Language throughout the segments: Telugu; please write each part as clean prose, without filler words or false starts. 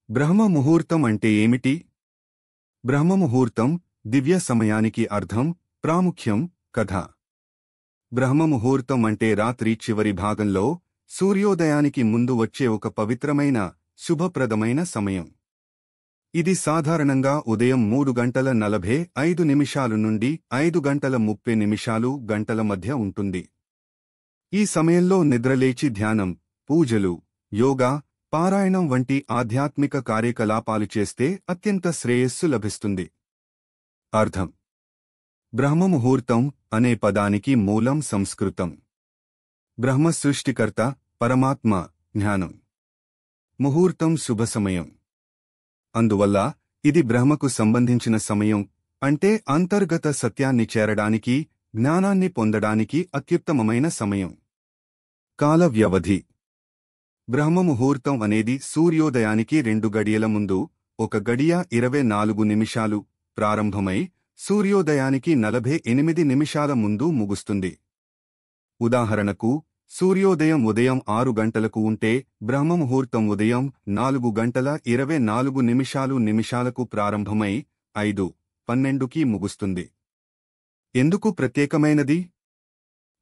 బ్రహ్మ ముహూర్తం అంటే ఏమిటి? బ్రహ్మ ముహూర్తం దివ్య సమయానికి అర్థం, ప్రాముఖ్యం, కథ. బ్రహ్మ ముహూర్తం అంటే రాత్రి చివరి భాగంలో సూర్యోదయానికి ముందు వచ్చే ఒక పవిత్రమైన, శుభప్రదమైన సమయం. ఇది సాధారణంగా ఉదయం 3:45 నుండి 5:30 గంటల మధ్య ఉంటుంది. ఈ సమయంలో నిద్రలేచి ధ్యానం, పూజలు, యోగా, పారాయణం వంటి ఆధ్యాత్మిక కార్యకలాపాలు చేస్తే అత్యంత శ్రేయస్సు లభిస్తుంది. అర్థం: బ్రహ్మముహూర్తం అనే పదానికి మూలం సంస్కృతం. బ్రహ్మ సృష్టికర్త, పరమాత్మ, జ్ఞానం. ముహూర్తం శుభ సమయం. అందువల్ల ఇది బ్రహ్మకు సంబంధించిన సమయం, అంటే అంతర్గత సత్యాన్ని చేరడానికి, జ్ఞానాన్ని పొందడానికి అత్యుత్తమమైన సమయం. కాల వ్యవధి. బ్రహ్మముహూర్తం అనేది సూర్యోదయానికి 2 గడియల ముందు, 1 గడియ 24 నిమిషాలు ప్రారంభమై సూర్యోదయానికి 48 నిమిషాల ముందు ముగుస్తుంది. ఉదాహరణకు, సూర్యోదయం ఉదయం 6 గంటలకు ఉంటే బ్రహ్మముహూర్తం ఉదయం 4:24 నిమిషాలకు ప్రారంభమై 5:12కి ముగుస్తుంది. ఎందుకు ప్రత్యేకమైనది?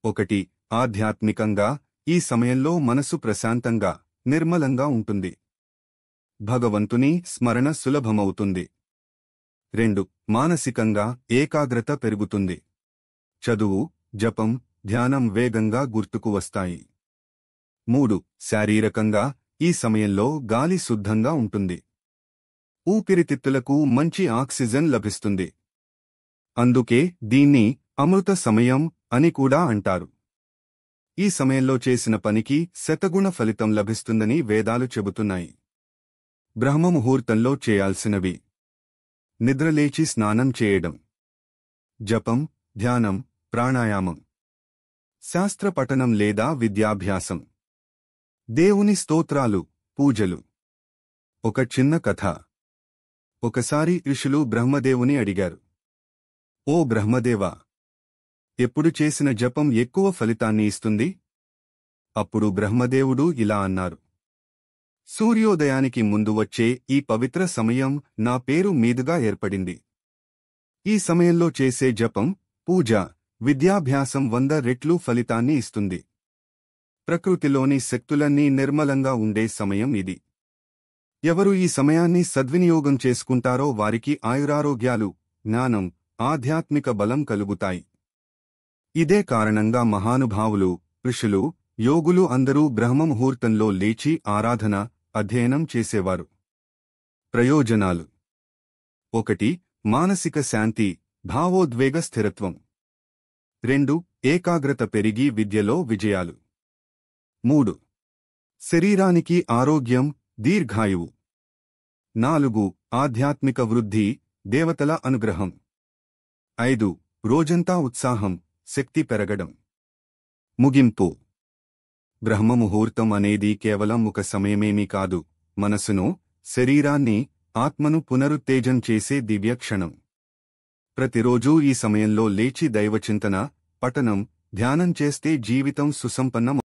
1. ఆధ్యాత్మికంగా ఈ సమయంలో మనసు ప్రశాంతంగా, నిర్మలంగా ఉంటుంది. భగవంతుని స్మరణ సులభమవుతుంది. 2. మానసికంగా ఏకాగ్రత పెరుగుతుంది. చదువు, జపం, ధ్యానం వేగంగా గుర్తుకు వస్తాయి. 3. శారీరకంగా ఈ సమయంలో గాలి శుద్ధంగా ఉంటుంది. ఊపిరితిత్తులకు మంచి ఆక్సిజన్ లభిస్తుంది. అందుకే దీన్ని అమృత సమయం అని కూడా అంటారు. ఈ సమయంలో చేసిన పనికి శతగుణ ఫలితం లభిస్తుందని వేదాలు చెబుతున్నాయి. బ్రహ్మముహూర్తంలో చేయాల్సినవి: నిద్రలేచి స్నానం చేయడం, జపం, ధ్యానం, ప్రాణాయామం, శాస్త్రపఠనం లేదా విద్యాభ్యాసం, దేవుని స్తోత్రాలు, పూజలు. ఒక చిన్న కథ. ఒకసారి ఋషులు బ్రహ్మదేవుని అడిగారు, ఓ బ్రహ్మదేవా, ఎప్పుడు చేసిన జపం ఎక్కువ ఫలితాన్ని ఇస్తుంది? అప్పుడు బ్రహ్మదేవుడు ఇలా అన్నారు: సూర్యోదయానికి ముందు వచ్చే ఈ పవిత్ర సమయం నా పేరు మీదుగా ఏర్పడింది. ఈ సమయంలో చేసే జపం, పూజ, విద్యాభ్యాసం 100 రెట్లు ఫలితాన్ని ఇస్తుంది. ప్రకృతిలోని శక్తులన్నీ నిర్మలంగా ఉండే సమయం ఇది. ఎవరు ఈ సమయాన్ని సద్వినియోగం చేసుకుంటారో వారికి ఆయురారోగ్యాలు, జ్ఞానం, ఆధ్యాత్మిక బలం కలుగుతాయి. ఇదే కారణంగా మహానుభావులు, ఋషులు, యోగులు అందరూ బ్రహ్మముహూర్తంలో లేచి ఆరాధన, అధ్యయనం చేసేవారు. ప్రయోజనాలు: 1. మానసిక శాంతి, భావోద్వేగ స్థిరత్వం. 2. ఏకాగ్రత పెరిగి విద్యలో విజయాలు. 3. శరీరానికి ఆరోగ్యం, దీర్ఘాయువు. 4. ఆధ్యాత్మిక వృద్ధి, దేవతల అనుగ్రహం. 5. రోజంతా ఉత్సాహం, శక్తి పెరగడం. ముగింపు: బ్రహ్మముహూర్తం అనేది కేవలం ఒక సమయమేమీ కాదు, మనసును, శరీరాన్ని, ఆత్మను పునరుత్తేజం చేసే దివ్య క్షణం. ప్రతిరోజూ ఈ సమయంలో లేచి దైవచింతన, పఠనం, ధ్యానం చేస్తే జీవితం సుసంపన్నం